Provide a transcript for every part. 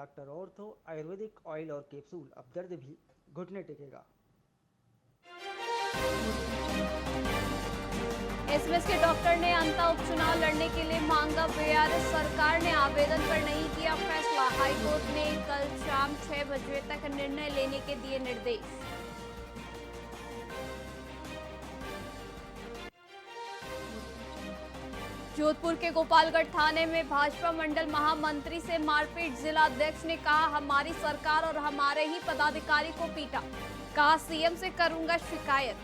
Doctor ortho Ayurvedic oil और capsule, अब दर्द भी घुटने टेकेगा। एसएमएस के डॉक्टर ने अंता उपचुनाव लड़ने के लिए मांगा वीआरएस। सरकार ने आवेदन पर नहीं किया फैसला। हाईकोर्ट ने कल शाम 6 बजे तक निर्णय लेने के दिए निर्देश। जोधपुर के गोपालगढ़ थाने में भाजपा मंडल महामंत्री से मारपीट। जिला अध्यक्ष ने कहा, हमारी सरकार और हमारे ही पदाधिकारी को पीटा। कहा, सीएम से करूंगा शिकायत।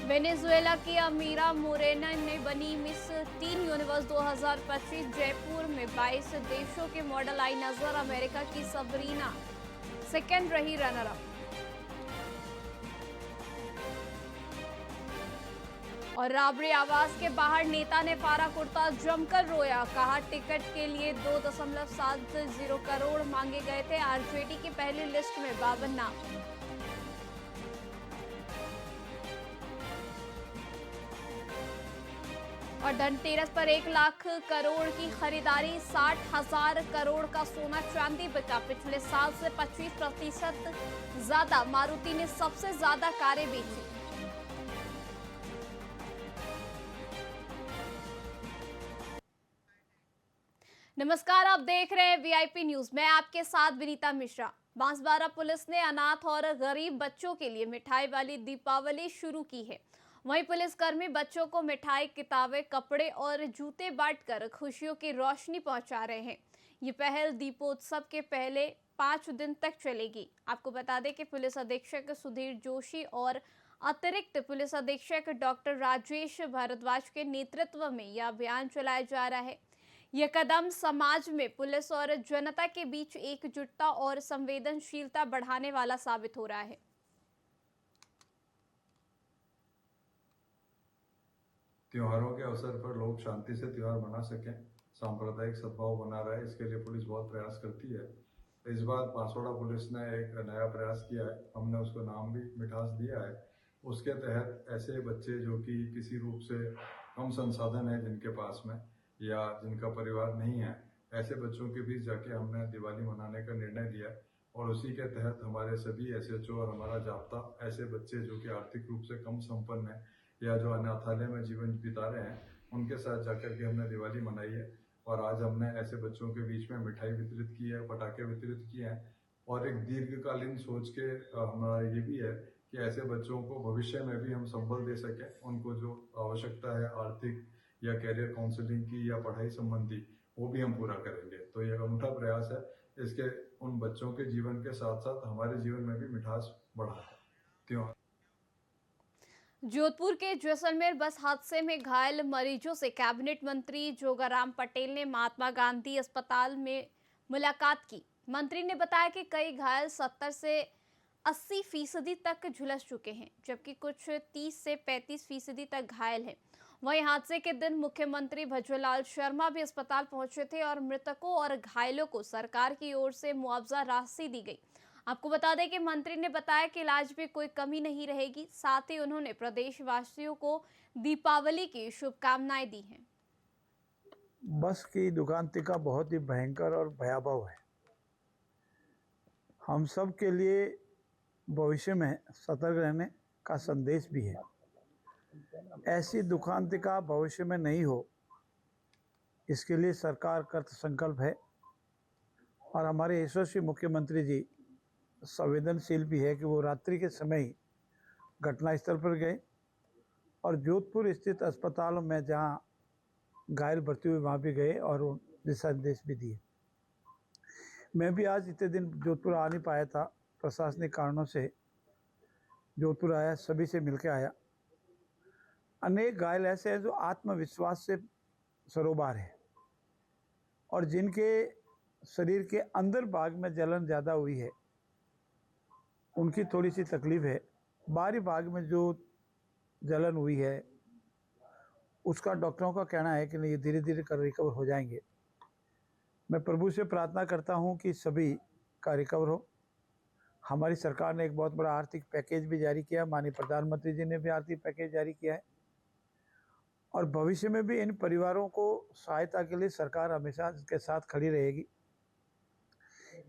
वेनेजुएला की अमीरा मोरेना ने बनी मिस टीन यूनिवर्स 2025। जयपुर में 22 देशों के मॉडल आई नजर। अमेरिका की सबरीना सेकेंड रही रनर अप। और राबड़ी आवास के बाहर नेता ने फाड़ा कुर्ता, जमकर रोया। कहा, टिकट के लिए 2.70 करोड़ मांगे गए थे। आरजेडी की पहली लिस्ट में 52 नाम। और धनतेरस पर 1 लाख करोड़ की खरीदारी। 60,000 करोड़ का सोना चांदी बिका। पिछले साल से 25% ज्यादा। मारुति ने सबसे ज्यादा कारें बेची। नमस्कार, आप देख रहे हैं वीआईपी न्यूज। मैं आपके साथ विनीता मिश्रा। बांसवाड़ा पुलिस ने अनाथ और गरीब बच्चों के लिए मिठाई वाली दीपावली शुरू की है। वहीं पुलिसकर्मी बच्चों को मिठाई, किताबें, कपड़े और जूते बांटकर खुशियों की रोशनी पहुंचा रहे हैं। ये पहल दीपोत्सव के पहले 5 दिन तक चलेगी। आपको बता दें कि पुलिस अधीक्षक सुधीर जोशी और अतिरिक्त पुलिस अधीक्षक डॉक्टर राजेश भारद्वाज के नेतृत्व में यह अभियान चलाया जा रहा है। यह कदम समाज में पुलिस और जनता के बीच एकजुटता और संवेदनशीलता बढ़ाने वाला साबित हो रहा है। त्योहारों के अवसर पर लोग शांति से त्योहार मना सकें, सांप्रदायिक सद्भाव बना रहे, इसके लिए पुलिस बहुत प्रयास करती है। इस बार बांसवाड़ा पुलिस ने एक नया प्रयास किया है। हमने उसको नाम भी मिठास दिया है। उसके तहत ऐसे बच्चे जो कि किसी रूप से कम संसाधन है जिनके पास में, या जिनका परिवार नहीं है, ऐसे बच्चों के बीच जाके हमने दिवाली मनाने का निर्णय लिया। और उसी के तहत हमारे सभी एसएचओ और हमारा जाप्ता ऐसे बच्चे जो कि आर्थिक रूप से कम संपन्न है या जो अनाथालय में जीवन बिता रहे हैं, उनके साथ जाकर के हमने दिवाली मनाई है। और आज हमने ऐसे बच्चों के बीच में मिठाई वितरित की है, पटाखे वितरित किए हैं। और एक दीर्घकालीन सोच के हमारा ये भी है कि ऐसे बच्चों को भविष्य में भी हम संबल दे सकें। उनको जो आवश्यकता है आर्थिक या कैरियर काउंसलिंग की या पढ़ाई संबंधी, वो भी हम पूरा करेंगे। तो ये अनूठा प्रयास है। इसके उन बच्चों के जीवन के साथ साथ हमारे जीवन में भी मिठास बढ़ा है। त्योहार जोधपुर के जैसलमेर बस हादसे में घायल मरीजों से कैबिनेट मंत्री जोगाराम पटेल ने महात्मा गांधी अस्पताल में मुलाकात की। मंत्री ने बताया कि कई घायल 70 से 80% तक झुलस चुके हैं, जबकि कुछ 30 से 35% तक घायल हैं। वहीं हादसे के दिन मुख्यमंत्री भजनलाल शर्मा भी अस्पताल पहुंचे थे और मृतकों और घायलों को सरकार की ओर से मुआवजा राशि दी गई। आपको बता दें कि मंत्री ने बताया कि इलाज में कोई कमी नहीं रहेगी। साथ ही उन्होंने प्रदेशवासियों को दीपावली की शुभकामनाएं दी हैं। बस की दुकानतिका बहुत ही भयंकर और भयावह है। हम सब के लिए भविष्य में सतर्क रहने का संदेश भी है। ऐसी दुकानतिका भविष्य में नहीं हो, इसके लिए सरकार कृत संकल्प है। और हमारे यशस्वी मुख्यमंत्री जी संवेदनशील भी है कि वो रात्रि के समय ही घटनास्थल पर गए और जोधपुर स्थित अस्पतालों में जहाँ घायल भर्ती हुए वहाँ भी गए और दिशा निर्देश भी दिए। मैं भी आज इतने दिन जोधपुर आ नहीं पाया था, प्रशासनिक कारणों से जोधपुर आया, सभी से मिलकर आया। अनेक घायल ऐसे हैं जो आत्मविश्वास से सरोबार है और जिनके शरीर के अंदर भाग में जलन ज़्यादा हुई है, उनकी थोड़ी सी तकलीफ है। बाहरी भाग में जो जलन हुई है उसका डॉक्टरों का कहना है कि नहीं, ये धीरे धीरे कर रिकवर हो जाएंगे। मैं प्रभु से प्रार्थना करता हूं कि सभी का रिकवर हो। हमारी सरकार ने एक बहुत बड़ा आर्थिक पैकेज भी जारी किया। माननीय प्रधानमंत्री जी ने भी आर्थिक पैकेज जारी किया है और भविष्य में भी इन परिवारों को सहायता के लिए सरकार हमेशा इनके साथ खड़ी रहेगी।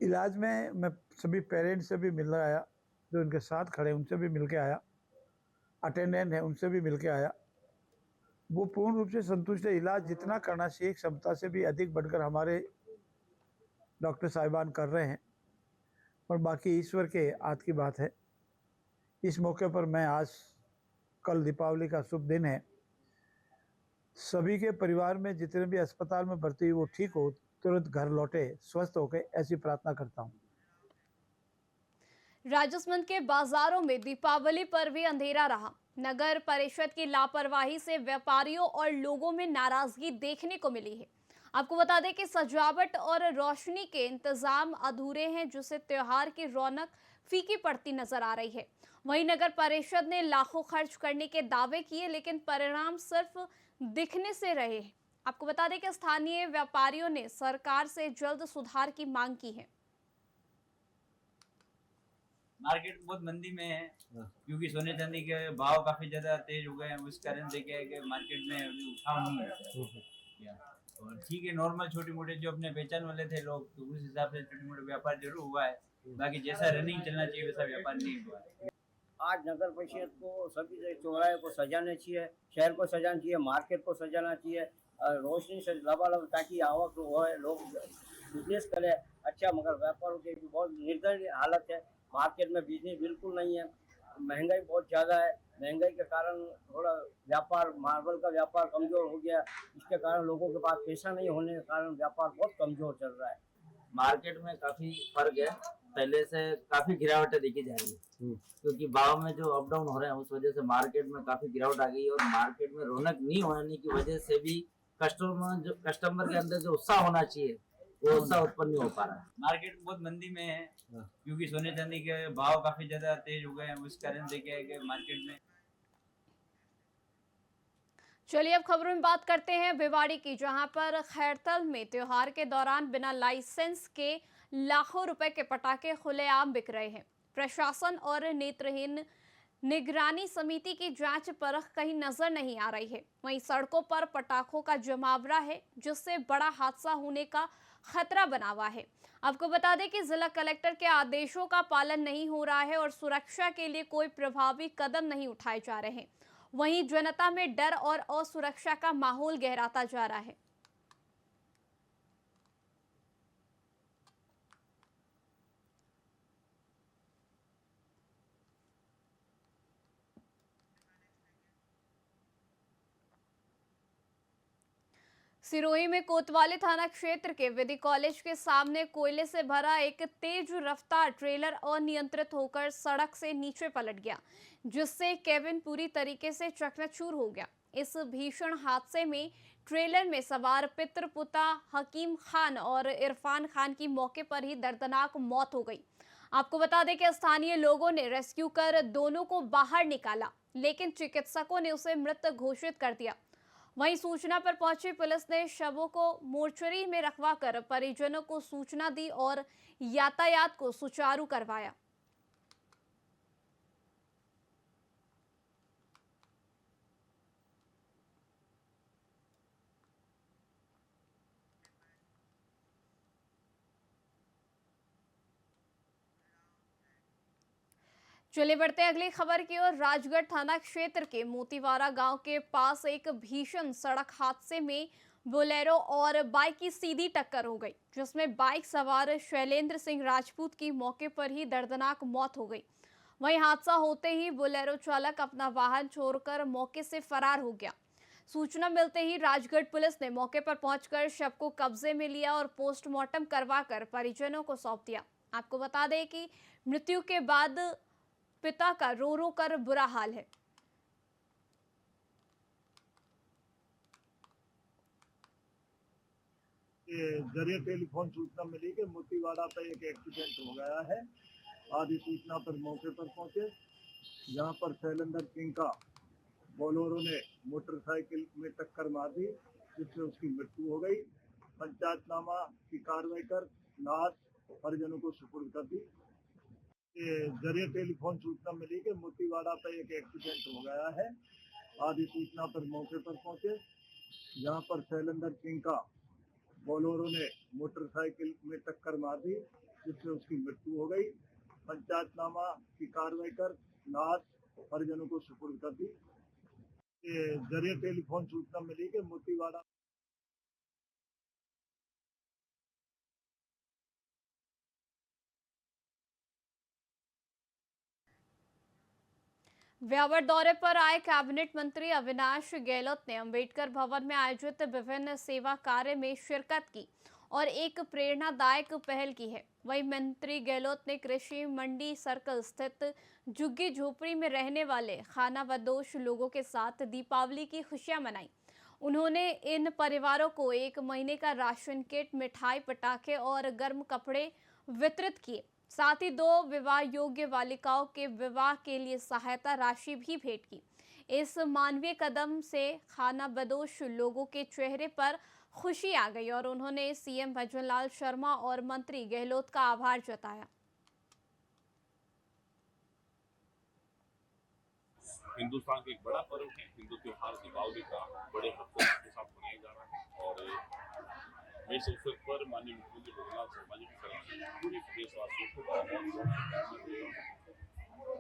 इलाज में मैं सभी पेरेंट्स से भी मिलने आया, जो इनके साथ खड़े उनसे भी मिल के आया, अटेंडेंट है उनसे भी मिल के आया। वो पूर्ण रूप से संतुष्ट है। इलाज जितना करना चाहिए क्षमता से भी अधिक बढ़कर हमारे डॉक्टर साहिबान कर रहे हैं, और बाकी ईश्वर के हाथ की बात है। इस मौके पर मैं आज, कल दीपावली का शुभ दिन है, सभी के परिवार में जितने भी अस्पताल में भर्ती हुई वो ठीक हो, तुरंत घर लौटे स्वस्थ होकर, ऐसी प्रार्थना करता हूँ। राजसमंद के बाजारों में दीपावली पर भी अंधेरा रहा। नगर परिषद की लापरवाही से व्यापारियों और लोगों में नाराजगी देखने को मिली है। आपको बता दें कि सजावट और रोशनी के इंतजाम अधूरे हैं, जिससे त्योहार की रौनक फीकी पड़ती नजर आ रही है। वहीं नगर परिषद ने लाखों खर्च करने के दावे किए, लेकिन परिणाम सिर्फ दिखने से रहे। आपको बता दें कि स्थानीय व्यापारियों ने सरकार से जल्द सुधार की मांग की है। मार्केट बहुत मंदी में है, क्योंकि सोने चांदी के भाव काफी ज्यादा तेज हो गए हैं। उस कारण से क्या है कि मार्केट में अभी उठाव नहीं है। और ठीक है, नॉर्मल छोटे मोटे जो अपने पहचान वाले थे लोग, तो उस हिसाब से छोटे मोटे व्यापार जरूर हुआ है। बाकी जैसा रनिंग चलना चाहिए वैसा व्यापार नहीं हुआ है। आज नगर परिषद को सभी चौराहे को सजाना चाहिए, शहर को सजाना चाहिए, मार्केट को सजाना चाहिए, रोशनी से लबालब, ताकि आवक हो, लोग बिजनेस करें अच्छा। मगर व्यापारों की भी बहुत निर्दयनीय हालत है। मार्केट में बिजनेस बिल्कुल नहीं है, महंगाई बहुत ज़्यादा है। महंगाई के कारण थोड़ा व्यापार, मार्बल का व्यापार कमज़ोर हो गया। इसके कारण लोगों के पास पैसा नहीं होने के कारण व्यापार बहुत कमज़ोर चल रहा है। मार्केट में काफी फर्क है, पहले से काफी गिरावटें देखी जा रही है, क्योंकि भाव में जो अप डाउन हो रहे हैं उस वजह से मार्केट में काफी गिरावट आ गई है। और मार्केट में रौनक नहीं होने की वजह से भी कस्टमर के अंदर जो उत्साह होना चाहिए वो उत्साह उत्पन्न नहीं हो पा रहा है। मार्केट बहुत मंदी में है, क्योंकि सोने चांदी के भाव काफी ज्यादा तेज हो गए हैं। उस कारण से क्या है कि मार्केट में। चलिए अब खबरों में बात करते हैं भिवाड़ी की, जहां पर खैरतल में त्योहार के दौरान बिना लाइसेंस के लाखों रुपए के पटाखे खुलेआम बिक रहे हैं। प्रशासन और नेत्रहीन निगरानी समिति की जांच परख कहीं नजर नहीं आ रही है। वहीं सड़कों पर पटाखों का जमावड़ा है, जिससे बड़ा हादसा होने का खतरा बना हुआ है। आपको बता दें कि जिला कलेक्टर के आदेशों का पालन नहीं हो रहा है और सुरक्षा के लिए कोई प्रभावी कदम नहीं उठाए जा रहे हैं। वहीं जनता में डर और असुरक्षा का माहौल गहराता जा रहा है। सिरोही में कोतवाली थाना क्षेत्र के विधि कॉलेज के सामने कोयले से भरा एक तेज रफ्तार ट्रेलर अनियंत्रित होकर सड़क से नीचे पलट गया, जिससे केबिन पूरी तरीके से चकनाचूर हो गया। इस भीषण हादसे में ट्रेलर में सवार पितृपुता हकीम खान और इरफान खान की मौके पर ही दर्दनाक मौत हो गई। आपको बता दें कि स्थानीय लोगों ने रेस्क्यू कर दोनों को बाहर निकाला, लेकिन चिकित्सकों ने उसे मृत घोषित कर दिया। वहीं सूचना पर पहुंची पुलिस ने शवों को मोर्चरी में रखवाकर परिजनों को सूचना दी और यातायात को सुचारू करवाया। चलिए बढ़ते हैं अगली खबर की ओर। राजगढ़ थाना क्षेत्र के मोतीवारा गांव के पास एक भीषण सड़क हादसे में बोलेरो और बाइक की सीधी टक्कर हो गई, जिसमें बाइक सवार शैलेंद्र सिंह राजपूत की मौके पर ही दर्दनाक मौत हो गई। वहीं हादसा होते ही बोलेरो चालक अपना वाहन छोड़कर मौके से फरार हो गया। सूचना मिलते ही राजगढ़ पुलिस ने मौके पर पहुंचकर शव को कब्जे में लिया और पोस्टमार्टम करवाकर परिजनों को सौंप दिया। आपको बता दें कि मृत्यु के बाद पिता का रो रो कर बुरा हाल है। जरिए टेलीफोन सूचना मिली कि मोतीवाड़ा पे एक एक्सीडेंट हो गया है। आदि सूचना पर मौके पर पहुंचे, जहां पर शैलेंद्र सिंह का बोलेरो ने मोटरसाइकिल में टक्कर मार दी, जिससे उसकी मृत्यु हो गई। पंचायतनामा की कार्रवाई कर लाश परिजनों को सुपुर्द कर दी। जरिए टेलीफोन सूचना मिली कि मोतीवाड़ा पे एक एक्सीडेंट हो गया है। आदि सूचना पर मौके पर पहुंचे, जहां पर शैलेंद्र सिंह का बोलेरो ने मोटरसाइकिल में टक्कर मार दी, जिससे उसकी मृत्यु हो गई। पंचायतनामा की कार्रवाई कर लाश परिजनों को सुपुर्द कर दी। ये जरिए टेलीफोन सूचना मिली कि मोतीवाड़ा ब्यावर दौरे पर आए कैबिनेट मंत्री अविनाश गहलोत ने अंबेडकर भवन में आयोजित विभिन्न सेवा कार्य में शिरकत की और एक प्रेरणादायक पहल की है। वहीं मंत्री गहलोत ने कृषि मंडी सर्कल स्थित झुग्गी झोपड़ी में रहने वाले खानाबदोश लोगों के साथ दीपावली की खुशियां मनाई। उन्होंने इन परिवारों को 1 महीने का राशन किट, मिठाई, पटाखे और गर्म कपड़े वितरित किए। साथ ही 2 विवाह योग्य बालिकाओं के विवाह के लिए सहायता राशि भी भेंट की। इस मानवीय कदम से खानाबदोश लोगों के चेहरे पर खुशी आ गई और उन्होंने सीएम भजनलाल शर्मा और मंत्री गहलोत का आभार जताया। हिंदुस्तान का एक बड़ा पर्व है, हिंदू त्योहार दीपावली का बड़े हर्षोल्लास के साथ मनाया जा रहा है और मैं इस अवसर पर माननीय मुख्यमंत्री भजनलाल शर्मा जी की तरफ से पूरे देशवासियों को बहुत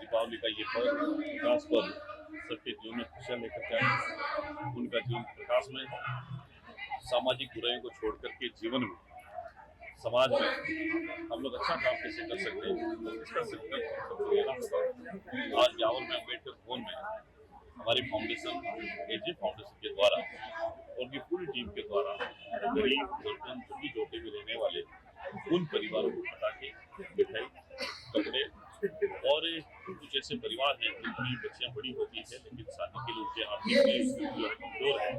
दीपावली का ये पर्व, विकास पर्व सबके जीवन में खुशियाँ लेकर के आए। उनका जीवन प्रकाश में सामाजिक बुराइयों को छोड़ करके जीवन में, समाज में हम लोग अच्छा काम कैसे कर सकते हैं, तो इसका संकल्प सबको लेना होगा। आज ब्यावर में अम्बेडकर भवन में हमारी फाउंडेशन, एजे फाउंडेशन के द्वारा और की पूरी टीम के द्वारा गरीब दुर्गम झुग्गी झोपड़ी में रहने वाले उन परिवारों को पटाखे, मिठाई, कपड़े और कुछ ऐसे परिवार हैं जिनकी बच्चियां बड़ी होती है लेकिन शादी के लिए उनके आर्थिक जो है कमजोर है,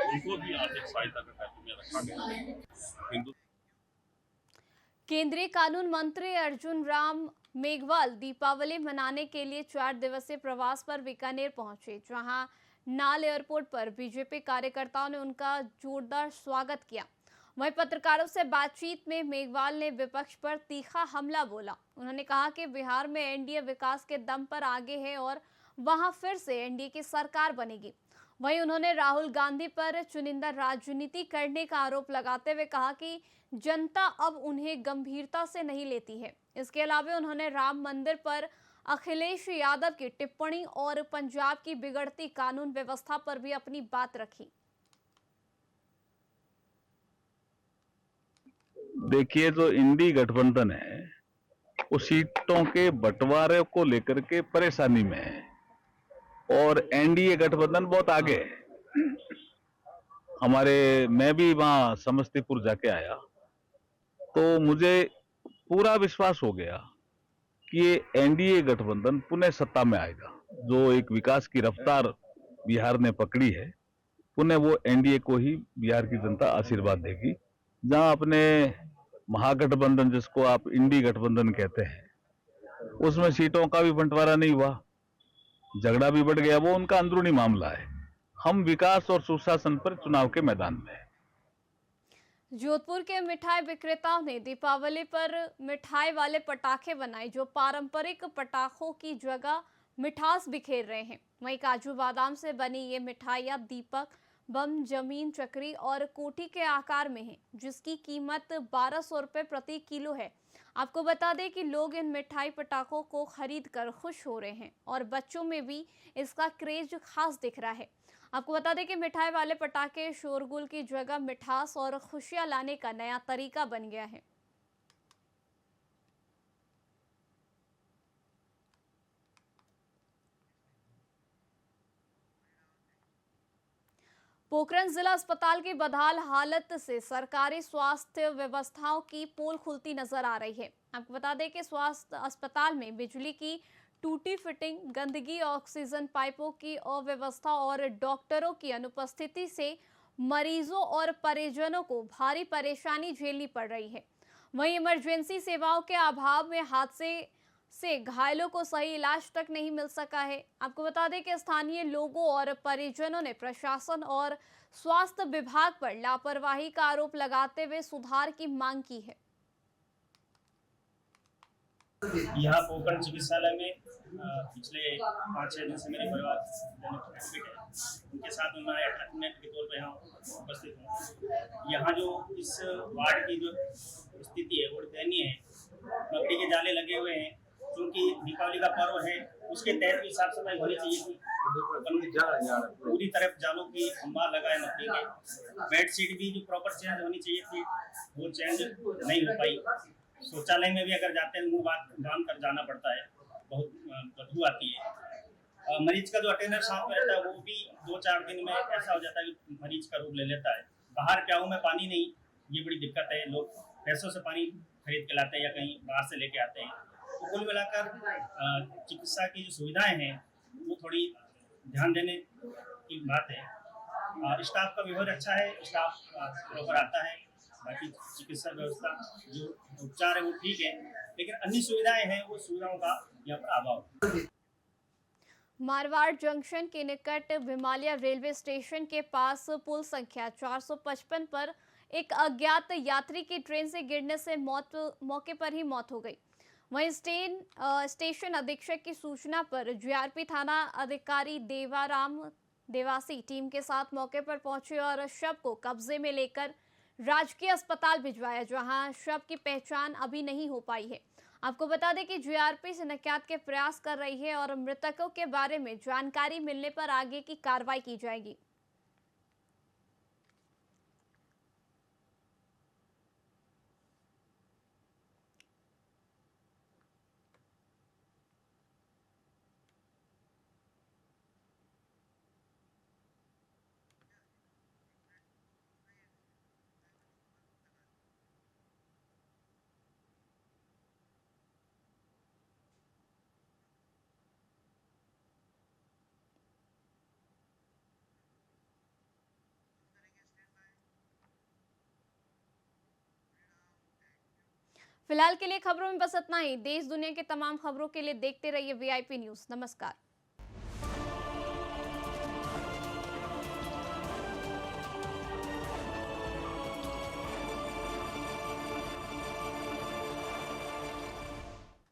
उनको भी आर्थिक सहायता का कार्यक्रम में रखा गया है। केंद्रीय कानून मंत्री अर्जुन राम मेघवाल दीपावली मनाने के लिए 4 दिवसीय प्रवास पर बीकानेर पहुंचे, जहां नाल एयरपोर्ट पर बीजेपी कार्यकर्ताओं ने उनका जोरदार स्वागत किया। वहीं पत्रकारों से बातचीत में मेघवाल ने विपक्ष पर तीखा हमला बोला। उन्होंने कहा कि बिहार में एनडीए विकास के दम पर आगे है और वहां फिर से एनडीए की सरकार बनेगी। वहीं उन्होंने राहुल गांधी पर चुनिंदा राजनीति करने का आरोप लगाते हुए कहा कि जनता अब उन्हें गंभीरता से नहीं लेती है। इसके अलावा उन्होंने राम मंदिर पर अखिलेश यादव की टिप्पणी और पंजाब की बिगड़ती कानून व्यवस्था पर भी अपनी बात रखी। देखिए, जो इंडी गठबंधन है वो सीटों के बंटवारे को लेकर के परेशानी में है और एनडीए गठबंधन बहुत आगे है। मैं भी वहां समस्तीपुर जाके आया तो मुझे पूरा विश्वास हो गया कि ये एनडीए गठबंधन पुनः सत्ता में आएगा। जो एक विकास की रफ्तार बिहार ने पकड़ी है, पुनः वो एनडीए को ही बिहार की जनता आशीर्वाद देगी। जहां अपने महागठबंधन, जिसको आप इंडी गठबंधन कहते हैं, उसमें सीटों का भी बंटवारा नहीं हुआ, झगड़ा भी बढ़ गया, वो उनका अंदरूनी मामला है। हम विकास और सुशासन पर चुनाव के मैदान में हैं। जोधपुर के मिठाई विक्रेताओं ने दीपावली पर मिठाई वाले पटाखे बनाए जो पारंपरिक पटाखों की जगह मिठास बिखेर रहे हैं। वहीं काजू बादाम से बनी ये मिठाइयाँ दीपक, बम, जमीन चक्री और कोठी के आकार में है, जिसकी कीमत 1200 रुपये प्रति किलो है। आपको बता दें कि लोग इन मिठाई पटाखों को खरीद कर खुश हो रहे हैं और बच्चों में भी इसका क्रेज खास दिख रहा है। आपको बता दें कि मिठाई वाले पटाखे शोरगुल की जगह मिठास और खुशियां लाने का नया तरीका बन गया है। पोखरण जिला अस्पताल की बदहाल हालत से सरकारी स्वास्थ्य व्यवस्थाओं की पोल खुलती नजर आ रही है। आपको बता दें कि स्वास्थ्य अस्पताल में बिजली की टूटी फिटिंग, गंदगी, ऑक्सीजन पाइपों की अव्यवस्था और डॉक्टरों की अनुपस्थिति से मरीजों और परिजनों को भारी परेशानी झेलनी पड़ रही है। वहीं इमरजेंसी सेवाओं के अभाव में हादसे से घायलों को सही इलाज तक नहीं मिल सका है। आपको बता दें कि स्थानीय लोगों और परिजनों ने प्रशासन और स्वास्थ्य विभाग पर लापरवाही का आरोप लगाते हुए सुधार की मांग की है। यहाँ कोकण चिकित्सालय में पिछले 5-6 दिन से मेरे परिवार एडमिट है, उनके साथ मैं अटेंडेंट के तौर पर यहाँ उपस्थित हूँ। यहाँ जो इस वार्ड की जो स्थिति है वो दयनीय है। लकड़ी के जाले लगे हुए हैं, क्योंकि दीपावली का पर्व है, उसके तहत भी साफ सफाई होनी चाहिए थी। पूरी तरफ जालों की अंबार लगा है लकड़ी के। बेडशीट भी जो प्रॉपर चेंज होनी चाहिए थी वो चेंज नहीं हो पाई। शौचालय में भी अगर जाते हैं मुंह बांध कर जाना पड़ता है, बहुत बदबू आती है। मरीज का जो अटेंडर साथ में रहता है वो भी 2-4 दिन में ऐसा हो जाता है कि मरीज का रूप ले लेता है। बाहर प्याऊ में पानी नहीं, ये बड़ी दिक्कत है। लोग पैसों से पानी खरीद के लाते हैं या कहीं बाहर से लेके आते हैं। तो कुल मिलाकर चिकित्सा की जो सुविधाएं हैं वो थोड़ी ध्यान देने की बात है। स्टाफ का व्यवहार अच्छा है, स्टाफ प्रॉपर आता है। बाकी चिकित्सा व्यवस्था जो उपचार है वो ठीक है, लेकिन अन्य सुविधाएं हैं वो सुविधाओं का यहाँ पर अभाव है। मारवाड़ जंक्शन के निकट विमालिया रेलवे स्टेशन के पास पुल संख्या 455 पर एक अज्ञात यात्री की ट्रेन से गिरने से मौके पर ही मौत हो गई। वहीं स्टेशन अधीक्षक की सूचना पर जीआरपी थाना अधिकारी देवासी टीम के साथ मौके पर पहुंचे और शव को कब्जे में लेकर राजकीय अस्पताल भिजवाया, जहां शव की पहचान अभी नहीं हो पाई है। आपको बता दें कि जीआरपी शनाख्त के प्रयास कर रही है और मृतकों के बारे में जानकारी मिलने पर आगे की कार्रवाई की जाएगी। फिलहाल के लिए खबरों में बस इतना ही। देश दुनिया के तमाम खबरों के लिए देखते रहिए वीआईपी न्यूज़। नमस्कार।